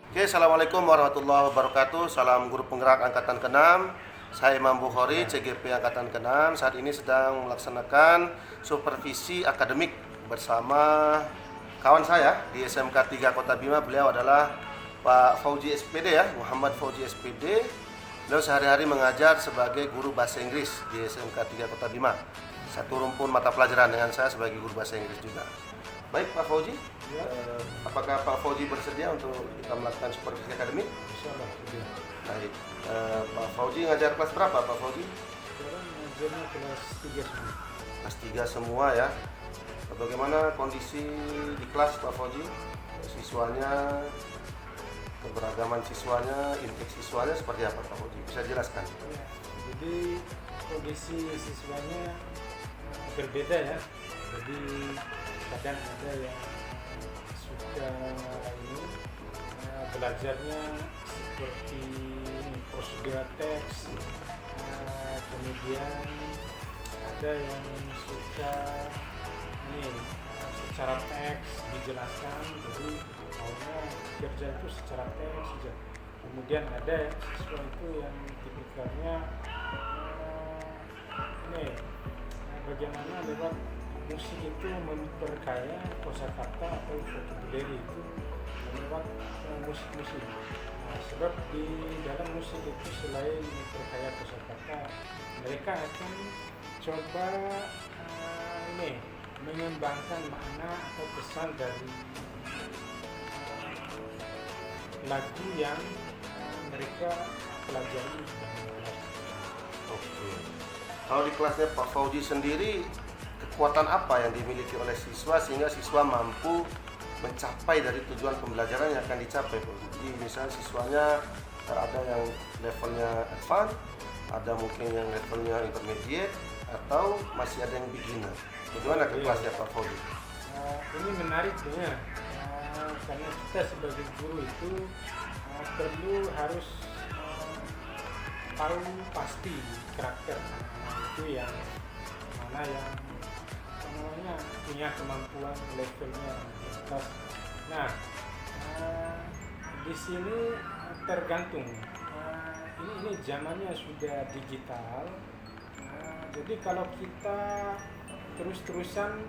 Oke, Assalamualaikum warahmatullahi wabarakatuh. Salam guru penggerak Angkatan ke-6. Saya Imam Bukhari, CGP Angkatan ke-6. Saat ini sedang melaksanakan supervisi akademik bersama kawan saya di SMK 3 Kota Bima. Beliau adalah Pak Fauji SPD ya, Muhammad Fauji SPD. Beliau sehari-hari mengajar sebagai guru bahasa Inggris di SMK 3 Kota Bima. Satu rumpun mata pelajaran dengan saya sebagai guru bahasa Inggris juga. Baik Pak Fauji, apakah Pak Fauji bersedia untuk kita melakukan supervisi akademik? Insyaallah. Baik, Pak Fauji ngajar kelas berapa Pak Fauji? Sekarang ngajarnya kelas 3 semua. Kelas 3 semua ya. Bagaimana kondisi di kelas Pak Fauji? Siswanya, keberagaman siswanya, intake siswanya seperti apa Pak Fauji? Bisa jelaskan? Ya, jadi kondisi siswanya berbeda ya. Jadi kadang ada yang suka ini belajarnya seperti prosedur teks, kemudian ada yang suka ini secara teks dijelaskan, jadi maunya kerja itu secara teks saja. Kemudian ada siswa itu yang tipikalnya ini bagaimana lewat musik itu memperkaya kosakata atau vocabulary itu lewat musik-musik. Sebab di dalam musik itu selain memperkaya kosakata, mereka akan coba ini mengembangkan makna atau pesan dari lagu yang mereka pelajari di dalam kelas. Oke. Kalau di kelasnya Pak Fauji sendiri, kekuatan apa yang dimiliki oleh siswa sehingga siswa mampu mencapai dari tujuan pembelajaran yang akan dicapai Pak? Jadi misalnya siswanya ada yang levelnya advance, ada mungkin yang levelnya intermediate, atau masih ada yang beginner. Bagaimana ke kelasnya Pak Fauji? Ini menarik ya, karena kita sebagai guru itu perlu harus tahu pasti karakter anak-anak itu yang mana yang namanya punya kemampuan levelnya di atas. Nah, di sini tergantung. Ini zamannya sudah digital. Jadi kalau kita terus-terusan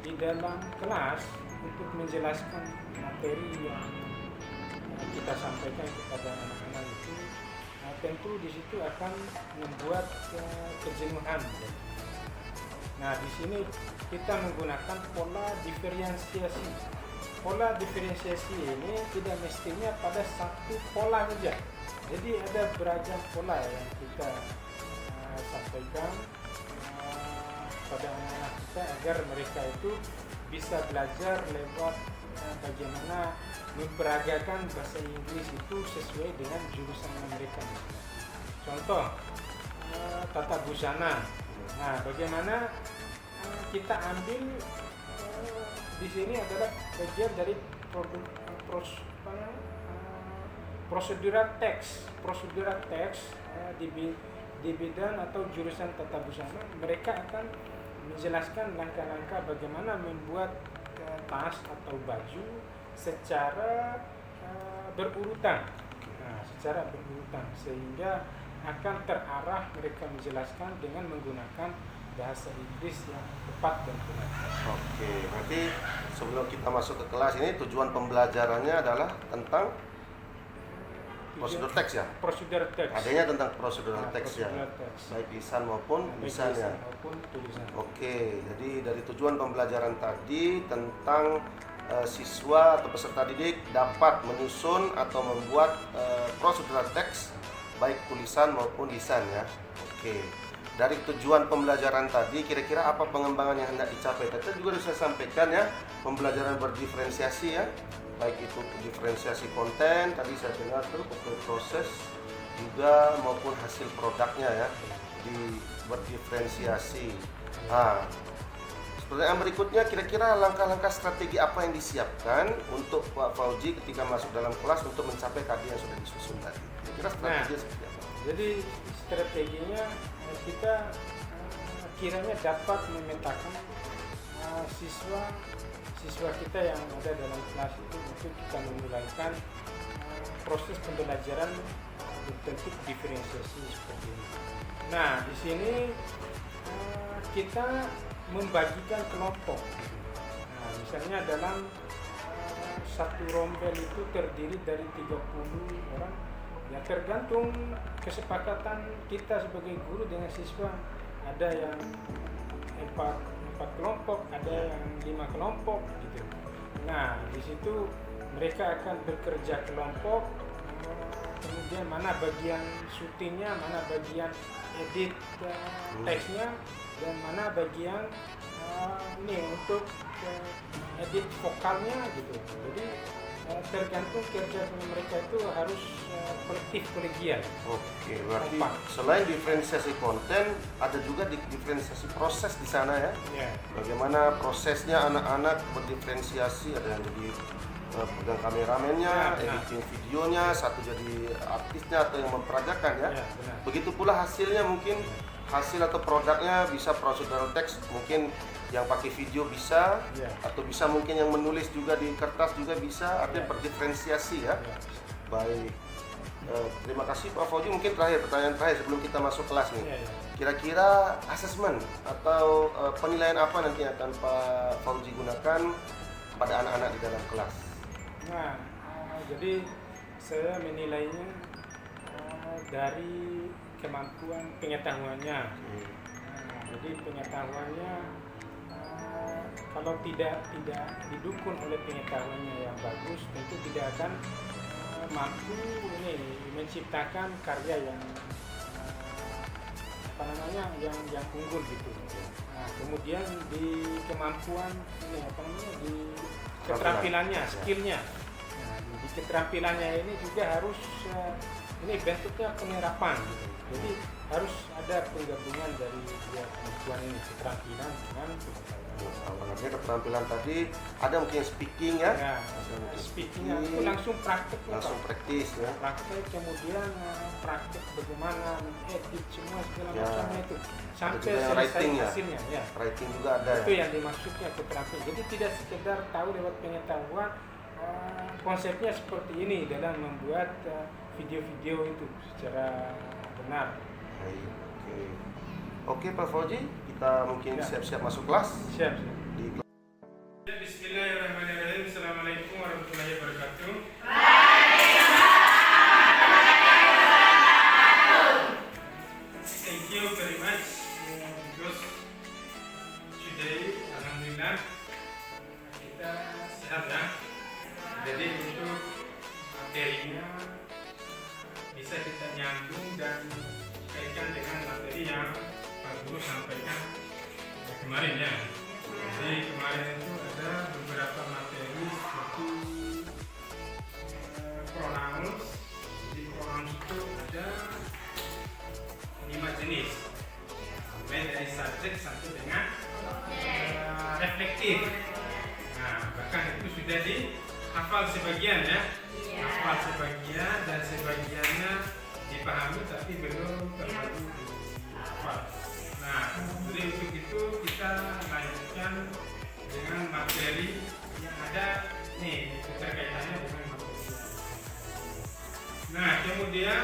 di dalam kelas untuk menjelaskan materi yang kita sampaikan kepada anak-anak itu, tentu di situ akan membuat kejenuhan. Nah, di sini kita menggunakan pola diferensiasi. Pola diferensiasi ini tidak mestinya pada satu pola saja. Jadi ada beragam pola yang kita sampaikan pada anak-anak kita agar mereka itu bisa belajar lewat bagaimana memperagakan bahasa Inggris itu sesuai dengan jurusan mereka. Contoh, tata busana. Nah, bagaimana kita ambil di sini adalah bagian dari prosedural teks di bidang atau jurusan tata busana. Mereka akan menjelaskan langkah-langkah bagaimana membuat tas atau baju secara berurutan. Nah, secara berurutan sehingga akan terarah mereka menjelaskan dengan menggunakan bahasa Inggris yang tepat dan benar. Oke, berarti sebelum kita masuk ke kelas ini tujuan pembelajarannya adalah tentang prosedur teks ya? Prosedur teks. Adanya tentang prosedur teks ya, Teks. baik lisan maupun lisan ya. Maupun tulisan. Oke, jadi dari tujuan pembelajaran tadi tentang siswa atau peserta didik dapat menyusun atau membuat prosedur teks baik tulisan maupun lisan ya. Oke. Dari tujuan pembelajaran tadi, kira-kira apa pengembangan yang hendak dicapai? Tadi juga sudah saya sampaikan ya, pembelajaran berdiferensiasi ya, baik itu diferensiasi konten, tadi saya dengar terus proses juga maupun hasil produknya ya, berdiferensiasi. Nah, pertanyaan berikutnya, kira-kira langkah-langkah strategi apa yang disiapkan untuk Pak Fauji ketika masuk dalam kelas untuk mencapai tadi yang sudah disusun tadi? Kira-kira strateginya seperti apa? Jadi strateginya kita kiranya dapat memetakan siswa kita yang ada dalam kelas itu untuk kita memulaikan proses pembelajaran berbentuk diferensiasi seperti ini. Nah, di sini kita membagikan kelompok. Nah, misalnya dalam satu rombel itu terdiri dari 30 orang. Ya tergantung kesepakatan kita sebagai guru dengan siswa. Ada yang 4 kelompok, ada yang 5 kelompok gitu. Nah, di situ mereka akan bekerja kelompok, kemudian mana bagian syutingnya, mana bagian edit teksnya, dan mana bagian ini untuk edit vokalnya gitu. Jadi tergantung kerja mereka itu harus kolektif kolegial. Oke, berarti selain diferensiasi konten, ada juga diferensiasi proses di sana ya? Ya. Bagaimana prosesnya anak-anak berdiferensiasi, ada yang jadi pegang kameramennya, editing videonya, satu jadi artisnya atau yang memperagakan ya. Ya, benar. Begitu pula hasilnya, mungkin hasil atau produknya bisa procedural text, mungkin yang pakai video bisa, Ya. atau bisa mungkin yang menulis juga di kertas juga bisa, artinya Ya. berdiferensiasi ya. Ya. Baik, terima kasih Pak Fauji. Mungkin pertanyaan terakhir sebelum kita masuk kelas nih. Ya, ya. Kira-kira asesmen atau penilaian apa nanti yang akan Pak Fauji gunakan pada anak-anak di dalam kelas? Nah, jadi saya menilainya dari kemampuan pengetahuannya. Nah, jadi pengetahuannya kalau tidak didukung oleh pengetahuannya yang bagus, tentu tidak akan mampu ini menciptakan karya yang yang unggul gitu. Nah, kemudian di kemampuan ini di keterampilannya, skillnya. Nah, di keterampilannya ini juga harus ini bentuknya penerapan gitu. Jadi harus ada penggabungan dari dua kemampuan ini, keterampilan dengan pengetahuan. Awalnya keterampilan tadi ada mungkin speaking ya, Ya, speakingnya itu langsung praktek, langsung praktis ya. praktek, kemudian praktek bagaimana edit semua segala Ya. macamnya itu sampai Ada juga yang selesai writing ya. hasilnya ya. Writing juga ada Itu ya. yang dimaksudnya keterampilan. Jadi tidak sekedar tahu lewat pengetahuan, konsepnya seperti ini dalam membuat video-video itu secara benar. Baik, oke. Oke Pak Fauji, kita mungkin Ya. siap-siap masuk kelas. Siap. Di Bismillahirrahmanirrahim. Assalamualaikum warahmatullahi wabarakatuh. Thank you very much because today alhamdulillah kita sehat ya. Jadi untuk materinya bisa kita nyambung dan kaitkan dengan materi yang Pak Guru sampaikan kemarin ya. Jadi kemarin itu ada beberapa materi seperti pronouns. Di pronouns itu ada 5 jenis, mulai dari subjek sampai dengan reflektif. Nah, bahkan itu sudah dihafal sebagian ya, hafal sebagian dan sebagiannya dipahami tapi belum terlalu dihafal. Nah, jadi untuk itu kita lanjutkan dengan materi yang ada nih, keterkaitannya dengan materi. Nah, kemudian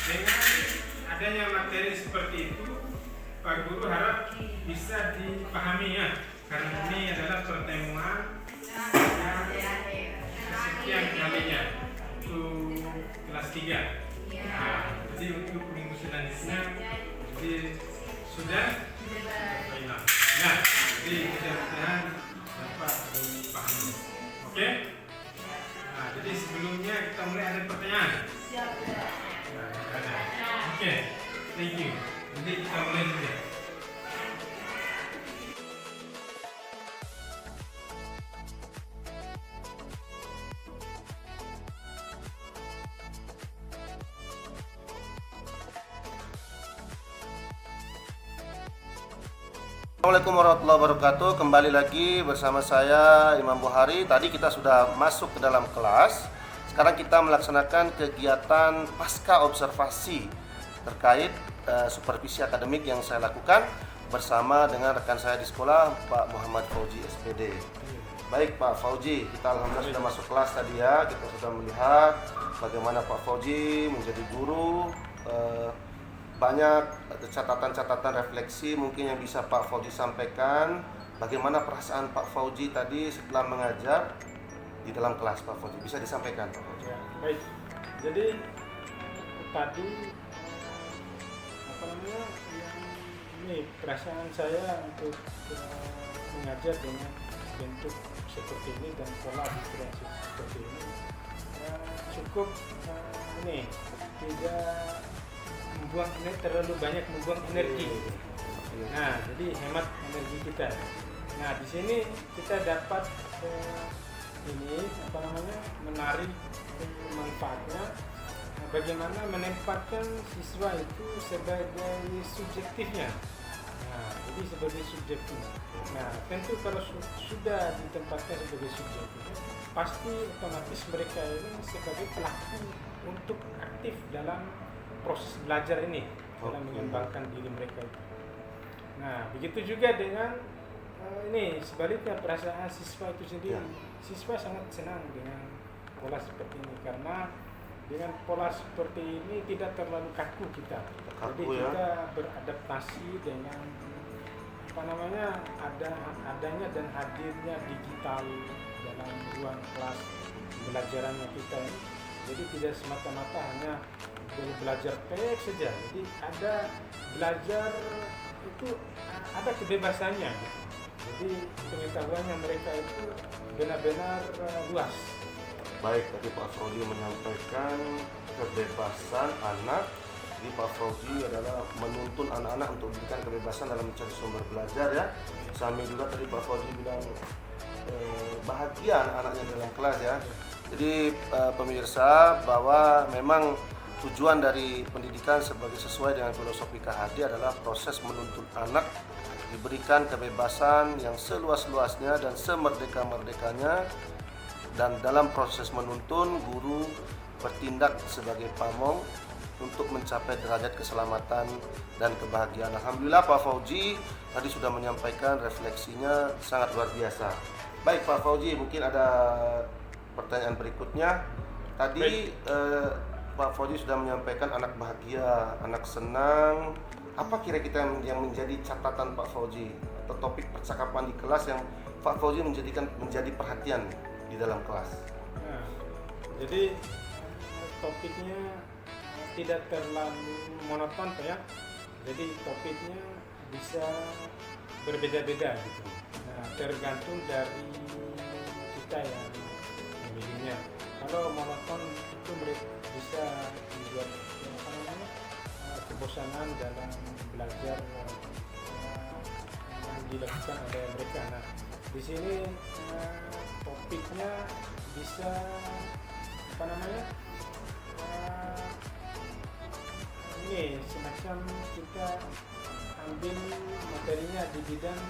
dengan adanya materi seperti itu, Pak Guru harap bisa dipahami ya, karena ini adalah pertemuan yang kesekian kalinya untuk kelas 3. Nah, jadi untuk minggu selanjutnya jadi sudah final. Nah, jadi mudah-mudahan dapat dipahami. Oke? Nah, jadi sebelumnya kita mulai ada pertanyaan. Nah, ada. Oke, thank you. Jadi kita mulai dulu ya. Assalamualaikum warahmatullahi wabarakatuh. Kembali lagi bersama saya Imam Bukhari. Tadi kita sudah masuk ke dalam kelas. Sekarang kita melaksanakan kegiatan pasca observasi terkait supervisi akademik yang saya lakukan bersama dengan rekan saya di sekolah, Pak Muhammad Fauji SPD. Baik Pak Fauji, kita alhamdulillah sudah masuk kelas tadi ya. Kita sudah melihat bagaimana Pak Fauji menjadi guru. Banyak catatan-catatan refleksi mungkin yang bisa Pak Fauji sampaikan. Bagaimana perasaan Pak Fauji tadi setelah mengajar di dalam kelas, Pak Fauji? Bisa disampaikan Pak Fauji? Ya, baik. Jadi tadi apa namanya yang ini perasaan saya untuk mengajar dengan bentuk seperti ini dan pola diferensiasi seperti ini cukup ini tidak terlalu banyak membuang energi. Nah, jadi hemat energi kita. Nah, di sini kita dapat ini apa namanya menarik manfaatnya. Bagaimana menempatkan siswa itu sebagai subjektifnya. Nah, jadi sebagai subjektif. Nah, tentu kalau sudah ditempatkan sebagai subjektif, pasti otomatis mereka ini sebagai pelaku untuk aktif dalam proses belajar ini, dalam mengembangkan diri mereka itu. Nah, begitu juga dengan ini sebaliknya perasaan siswa itu sendiri. Siswa sangat senang dengan pola seperti ini karena dengan pola seperti ini tidak terlalu kaku kita. Jadi kita beradaptasi dengan apa namanya adanya dan hadirnya digital dalam ruang kelas pembelajarannya kita ini. Jadi tidak semata-mata hanya belajar teks saja. Jadi ada belajar itu ada kebebasannya. Jadi pengetahuannya mereka itu benar-benar luas. Baik, tadi Pak Fauji menyampaikan kebebasan anak. Jadi Pak Fauji adalah menuntun anak-anak untuk memberikan kebebasan dalam mencari sumber belajar ya. Sambil juga tadi Pak Fauji bilang bahagia anak-anaknya dalam kelas ya. Jadi pemirsa, bahwa memang tujuan dari pendidikan sesuai dengan filosofi KHD adalah proses menuntun anak diberikan kebebasan yang seluas-luasnya dan semerdeka-merdekanya, dan dalam proses menuntun guru bertindak sebagai pamong untuk mencapai derajat keselamatan dan kebahagiaan. Alhamdulillah Pak Fauji tadi sudah menyampaikan refleksinya sangat luar biasa. Baik Pak Fauji, mungkin ada pertanyaan berikutnya. Tadi Pak Fauji sudah menyampaikan anak bahagia, anak senang. Apa kira-kira yang menjadi catatan Pak Fauji atau topik percakapan di kelas yang Pak Fauji menjadi perhatian di dalam kelas? Nah, jadi topiknya tidak terlalu monoton Pak ya. Jadi topiknya bisa berbeda-beda gitu. Nah, tergantung dari kita yang memilihnya. Kalau monoton itu mereka bisa membuat kebosanan dalam belajar yang dilakukan oleh mereka. Nah, di sini topiknya bisa apa namanya ini semacam kita ambil materinya di bidang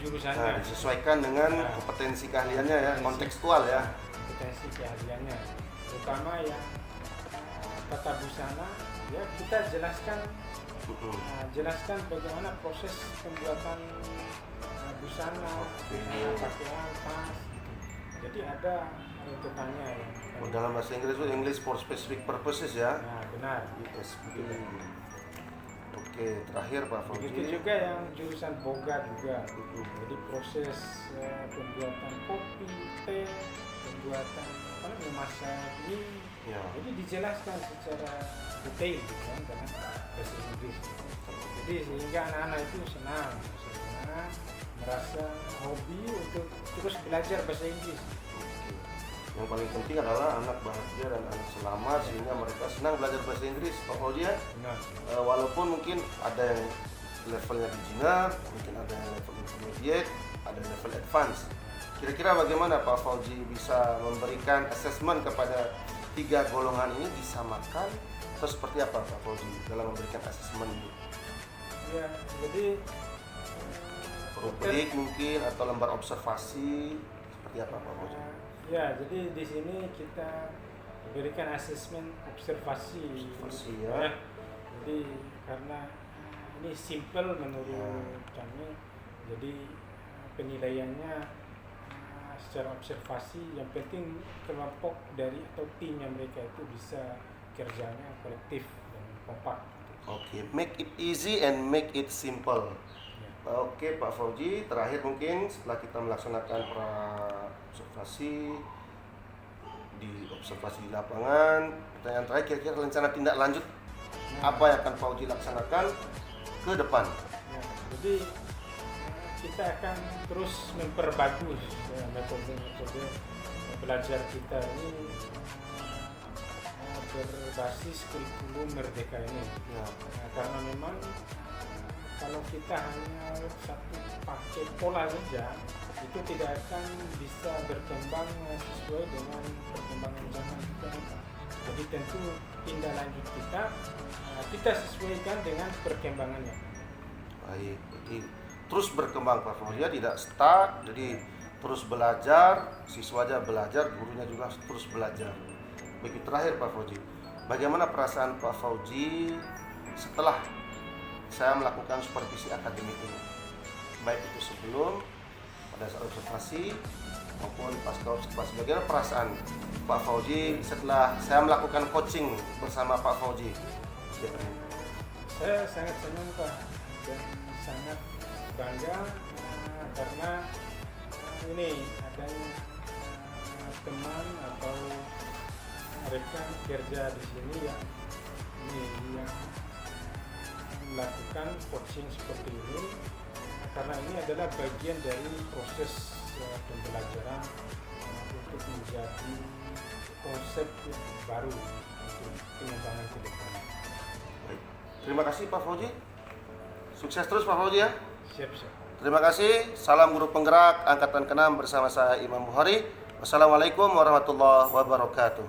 jurusannya. Nah, disesuaikan dengan kompetensi keahliannya ya, kontekstual ya. Kompetensi keahliannya, terutama yang tata busana ya, kita jelaskan bagaimana proses pembuatan busana, pakaian, tas. Jadi ada runtutannya ya. Dalam bahasa Inggris itu English for specific purposes ya. Nah, benar. ESP. Oke, terakhir Pak Fauji. Begitu juga yang jurusan boga juga. Jadi proses pembuatan kopi, teh, pembuatan memasak mie. Ya. Jadi dijelaskan secara detail gitu kan dengan bahasa Inggris. Jadi sehingga anak-anak itu senang, merasa hobi untuk terus belajar bahasa Inggris. Yang paling penting adalah anak bahagia dan anak selamat sehingga mereka senang belajar bahasa Inggris, Pak Fauji ya. Walaupun mungkin ada yang levelnya beginner, mungkin ada yang level intermediate, ada yang level advance. Kira-kira bagaimana Pak Fauji bisa memberikan assessment kepada tiga golongan ini, disamakan atau seperti apa Pak Fauji dalam memberikan assessment ini? Ya, jadi rubrik mungkin atau lembar observasi seperti apa Pak Fauji? Ya, jadi di sini kita berikan asesmen observasi ya. Jadi karena ini simple menurut kami, jadi penilaiannya secara observasi, yang penting kelompok dari atau timnya mereka itu bisa kerjanya kolektif dan kompak. Oke, make it easy and make it simple. Ya. Oke Pak Fauji, terakhir mungkin setelah kita melaksanakan observasi di lapangan, pertanyaan terakhir, kira-kira rencana tindak lanjut apa yang akan Fauji laksanakan ke depan? Ya, jadi kita akan terus memperbagus metode-metode belajar kita ini berbasis kurikulum Merdeka ini. Ya. Nah, karena memang kalau kita hanya satu pakai pola saja, itu tidak akan bisa berkembang sesuai dengan perkembangan zaman kita. Jadi tentu tindak lanjut kita sesuaikan dengan perkembangannya. Baik, jadi terus berkembang Pak Fauzi, tidak stuck, jadi terus belajar, siswanya belajar, gurunya juga terus belajar. Begitu terakhir Pak Fauzi, bagaimana perasaan Pak Fauzi setelah saya melakukan supervisi akademik ini? Baik itu sebelum, pada saat observasi, maupun pasca observasi. Bagaimana perasaan Pak Fauzi setelah saya melakukan coaching bersama Pak Fauzi? Saya sangat senang Pak, dan sangat bangga karena ini adanya teman atau rekan kerja di sini yang melakukan coaching seperti ini, karena ini adalah bagian dari proses pembelajaran untuk menjadi konsep yang baru untuk pengembangan ke depan. Terima kasih Pak Fauzi. Sukses terus Pak Fauzi ya. Siap. Terima kasih. Salam guru penggerak angkatan ke-6 bersama saya Imam Bukhari. Wassalamualaikum warahmatullahi wabarakatuh.